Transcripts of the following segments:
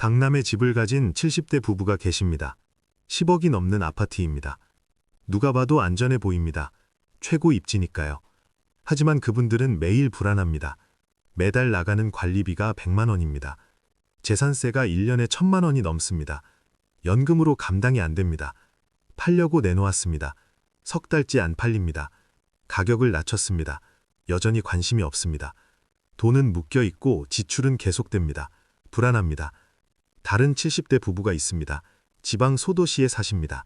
강남에 집을 가진 70대 부부가 계십니다. 10억이 넘는 아파트입니다. 누가 봐도 안전해 보입니다. 최고 입지니까요. 하지만 그분들은 매일 불안합니다. 매달 나가는 관리비가 100만 원입니다. 재산세가 1년에 1000만 원이 넘습니다. 연금으로 감당이 안 됩니다. 팔려고 내놓았습니다. 석 달째 안 팔립니다. 가격을 낮췄습니다. 여전히 관심이 없습니다. 돈은 묶여 있고 지출은 계속됩니다. 불안합니다. 다른 70대 부부가 있습니다. 지방 소도시에 사십니다.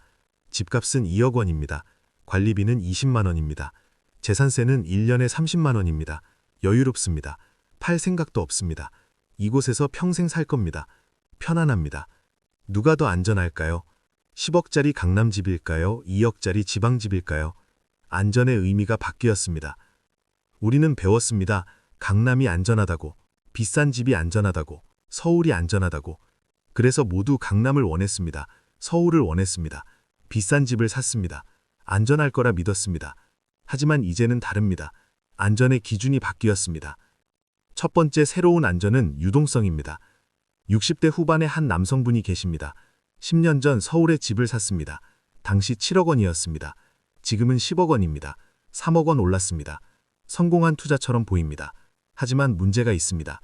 집값은 2억 원입니다. 관리비는 20만 원입니다. 재산세는 1년에 30만 원입니다. 여유롭습니다. 팔 생각도 없습니다. 이곳에서 평생 살 겁니다. 편안합니다. 누가 더 안전할까요? 10억짜리 강남집일까요? 2억짜리 지방집일까요? 안전의 의미가 바뀌었습니다. 우리는 배웠습니다. 강남이 안전하다고, 비싼 집이 안전하다고, 서울이 안전하다고. 그래서 모두 강남을 원했습니다. 서울을 원했습니다. 비싼 집을 샀습니다. 안전할 거라 믿었습니다. 하지만 이제는 다릅니다. 안전의 기준이 바뀌었습니다. 첫 번째 새로운 안전은 유동성입니다. 60대 후반의 한 남성분이 계십니다. 10년 전 서울에 집을 샀습니다. 당시 7억 원이었습니다. 지금은 10억 원입니다. 3억 원 올랐습니다. 성공한 투자처럼 보입니다. 하지만 문제가 있습니다.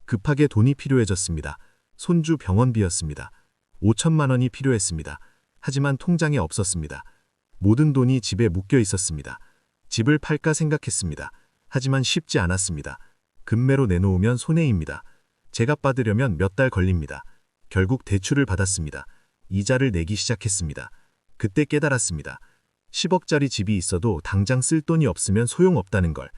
급하게 돈이 필요해졌습니다. 손주 병원비였습니다. 5천만 원이 필요했습니다. 하지만 통장에 없었습니다. 모든 돈이 집에 묶여 있었습니다. 집을 팔까 생각했습니다. 하지만 쉽지 않았습니다. 금매로 내놓으면 손해입니다. 제값 받으려면 몇 달 걸립니다. 결국 대출을 받았습니다. 이자를 내기 시작했습니다. 그때 깨달았습니다. 10억짜리 집이 있어도 당장 쓸 돈이 없으면 소용없다는 걸,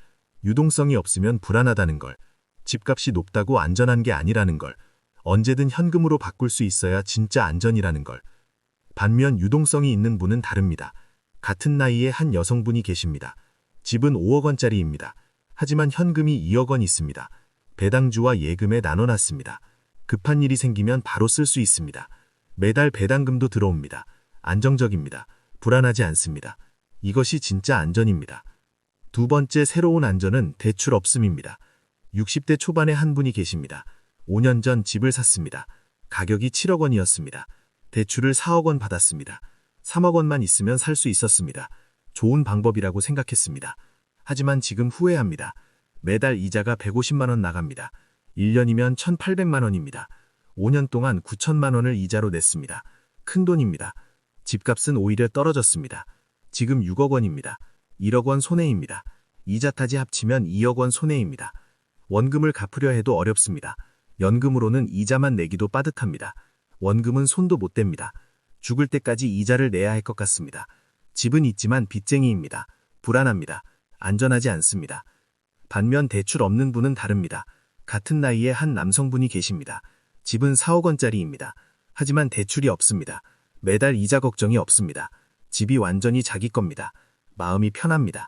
유동성이 없으면 불안하다는 걸, 집값이 높다고 안전한 게 아니라는 걸, 언제든 현금으로 바꿀 수 있어야 진짜 안전이라는 걸. 반면 유동성이 있는 분은 다릅니다. 같은 나이에 한 여성분이 계십니다. 집은 5억 원짜리입니다. 하지만 현금이 2억 원 있습니다. 배당주와 예금에 나눠놨습니다. 급한 일이 생기면 바로 쓸 수 있습니다. 매달 배당금도 들어옵니다. 안정적입니다. 불안하지 않습니다. 이것이 진짜 안전입니다. 두 번째 새로운 안전은 대출 없음입니다. 60대 초반의 한 분이 계십니다. 5년 전 집을 샀습니다. 가격이 7억 원이었습니다. 대출을 4억 원 받았습니다. 3억 원만 있으면 살 수 있었습니다. 좋은 방법이라고 생각했습니다. 하지만 지금 후회합니다. 매달 이자가 150만 원 나갑니다. 1년이면 1,800만 원입니다. 5년 동안 9천만 원을 이자로 냈습니다. 큰 돈입니다. 집값은 오히려 떨어졌습니다. 지금 6억 원입니다. 1억 원 손해입니다. 이자까지 합치면 2억 원 손해입니다. 원금을 갚으려 해도 어렵습니다. 연금으로는 이자만 내기도 빠듯합니다. 원금은 손도 못 댑니다. 죽을 때까지 이자를 내야 할 것 같습니다. 집은 있지만 빚쟁이입니다. 불안합니다. 안전하지 않습니다. 반면 대출 없는 분은 다릅니다. 같은 나이에 한 남성분이 계십니다. 집은 4억 원짜리입니다. 하지만 대출이 없습니다. 매달 이자 걱정이 없습니다. 집이 완전히 자기 겁니다. 마음이 편합니다.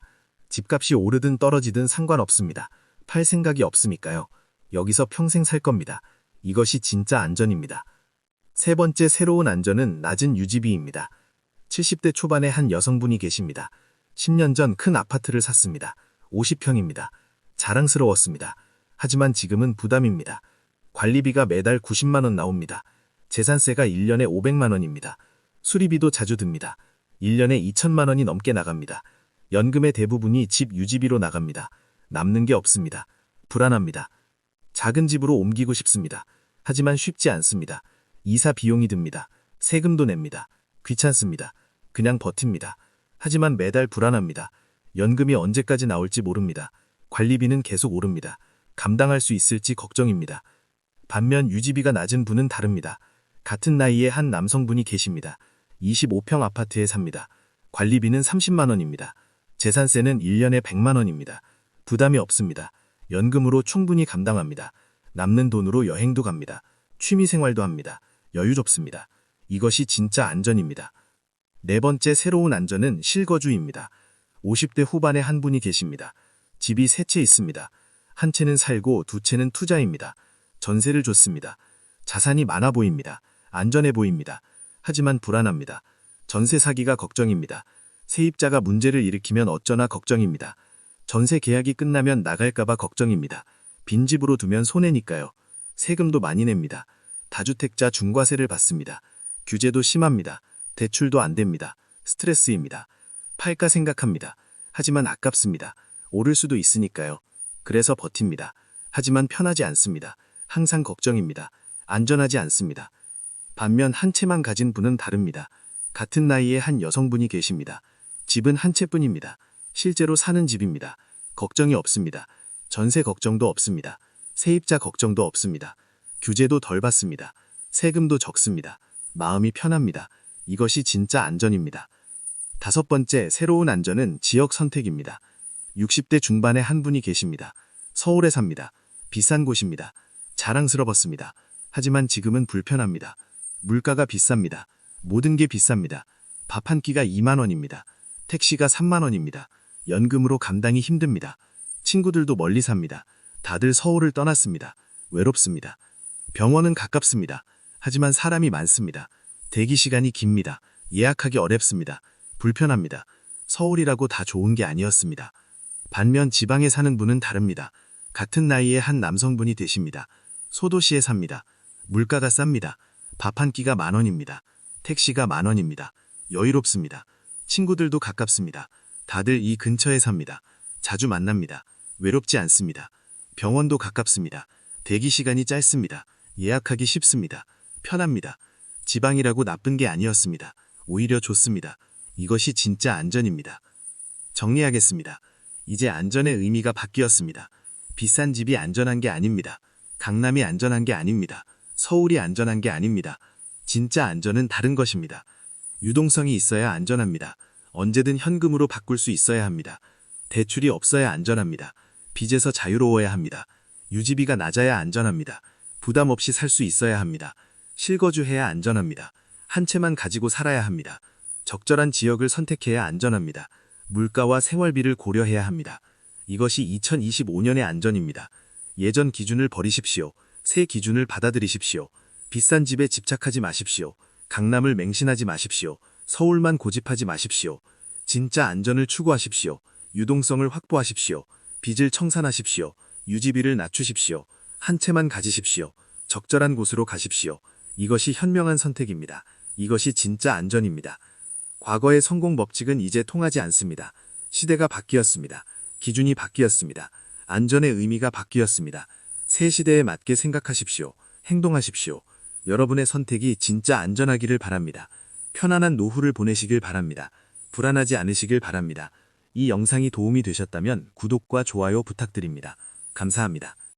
집값이 오르든 떨어지든 상관없습니다. 팔 생각이 없으니까요. 여기서 평생 살 겁니다. 이것이 진짜 안전입니다. 세 번째 새로운 안전은 낮은 유지비입니다. 70대 초반의 한 여성분이 계십니다. 10년 전 큰 아파트를 샀습니다. 50평입니다. 자랑스러웠습니다. 하지만 지금은 부담입니다. 관리비가 매달 90만 원 나옵니다. 재산세가 1년에 500만 원입니다. 수리비도 자주 듭니다. 1년에 2천만 원이 넘게 나갑니다. 연금의 대부분이 집 유지비로 나갑니다. 남는 게 없습니다. 불안합니다. 작은 집으로 옮기고 싶습니다. 하지만 쉽지 않습니다. 이사 비용이 듭니다. 세금도 냅니다. 귀찮습니다. 그냥 버팁니다. 하지만 매달 불안합니다. 연금이 언제까지 나올지 모릅니다. 관리비는 계속 오릅니다. 감당할 수 있을지 걱정입니다. 반면 유지비가 낮은 분은 다릅니다. 같은 나이에 한 남성분이 계십니다. 25평 아파트에 삽니다. 관리비는 30만 원입니다. 재산세는 1년에 100만 원입니다. 부담이 없습니다. 연금으로 충분히 감당합니다. 남는 돈으로 여행도 갑니다. 취미생활도 합니다. 여유롭습니다. 이것이 진짜 안전입니다. 네 번째 새로운 안전은 실거주입니다. 50대 후반의 한 분이 계십니다. 집이 세 채 있습니다. 한 채는 살고 두 채는 투자입니다. 전세를 줬습니다. 자산이 많아 보입니다. 안전해 보입니다. 하지만 불안합니다. 전세 사기가 걱정입니다. 세입자가 문제를 일으키면 어쩌나 걱정입니다. 전세 계약이 끝나면 나갈까봐 걱정입니다. 빈집으로 두면 손해니까요. 세금도 많이 냅니다. 다주택자 중과세를 받습니다. 규제도 심합니다. 대출도 안 됩니다. 스트레스입니다. 팔까 생각합니다. 하지만 아깝습니다. 오를 수도 있으니까요. 그래서 버팁니다. 하지만 편하지 않습니다. 항상 걱정입니다. 안전하지 않습니다. 반면 한 채만 가진 분은 다릅니다. 같은 나이에 한 여성분이 계십니다. 집은 한 채뿐입니다. 실제로 사는 집입니다. 걱정이 없습니다. 전세 걱정도 없습니다. 세입자 걱정도 없습니다. 규제도 덜 받습니다. 세금도 적습니다. 마음이 편합니다. 이것이 진짜 안전입니다. 5번째, 새로운 안전은 지역 선택입니다. 60대 중반의 한 분이 계십니다. 서울에 삽니다. 비싼 곳입니다. 자랑스러웠습니다. 하지만 지금은 불편합니다. 물가가 비쌉니다. 모든 게 비쌉니다. 밥 한 끼가 2만 원입니다. 택시가 3만 원입니다. 연금으로 감당이 힘듭니다. 친구들도 멀리 삽니다. 다들 서울을 떠났습니다. 외롭습니다. 병원은 가깝습니다. 하지만 사람이 많습니다. 대기 시간이 깁니다. 예약하기 어렵습니다. 불편합니다. 서울이라고 다 좋은 게 아니었습니다. 반면 지방에 사는 분은 다릅니다. 같은 나이에 한 남성분이 되십니다. 소도시에 삽니다. 물가가 쌉니다. 밥 한 끼가 10,000원입니다. 택시가 10,000원입니다. 여유롭습니다. 친구들도 가깝습니다. 다들 이 근처에 삽니다. 자주 만납니다. 외롭지 않습니다. 병원도 가깝습니다. 대기 시간이 짧습니다. 예약하기 쉽습니다. 편합니다. 지방이라고 나쁜 게 아니었습니다. 오히려 좋습니다. 이것이 진짜 안전입니다. 정리하겠습니다. 이제 안전의 의미가 바뀌었습니다. 비싼 집이 안전한 게 아닙니다. 강남이 안전한 게 아닙니다. 서울이 안전한 게 아닙니다. 진짜 안전은 다른 것입니다. 유동성이 있어야 안전합니다. 언제든 현금으로 바꿀 수 있어야 합니다. 대출이 없어야 안전합니다. 빚에서 자유로워야 합니다. 유지비가 낮아야 안전합니다. 부담 없이 살 수 있어야 합니다. 실거주해야 안전합니다. 한 채만 가지고 살아야 합니다. 적절한 지역을 선택해야 안전합니다. 물가와 생활비를 고려해야 합니다. 이것이 2025년의 안전입니다. 예전 기준을 버리십시오. 새 기준을 받아들이십시오. 비싼 집에 집착하지 마십시오. 강남을 맹신하지 마십시오. 서울만 고집하지 마십시오. 진짜 안전을 추구하십시오. 유동성을 확보하십시오. 빚을 청산하십시오. 유지비를 낮추십시오. 한 채만 가지십시오. 적절한 곳으로 가십시오. 이것이 현명한 선택입니다. 이것이 진짜 안전입니다. 과거의 성공 법칙은 이제 통하지 않습니다. 시대가 바뀌었습니다. 기준이 바뀌었습니다. 안전의 의미가 바뀌었습니다. 새 시대에 맞게 생각하십시오. 행동하십시오. 여러분의 선택이 진짜 안전하기를 바랍니다. 편안한 노후를 보내시길 바랍니다. 불안하지 않으시길 바랍니다. 이 영상이 도움이 되셨다면 구독과 좋아요 부탁드립니다. 감사합니다.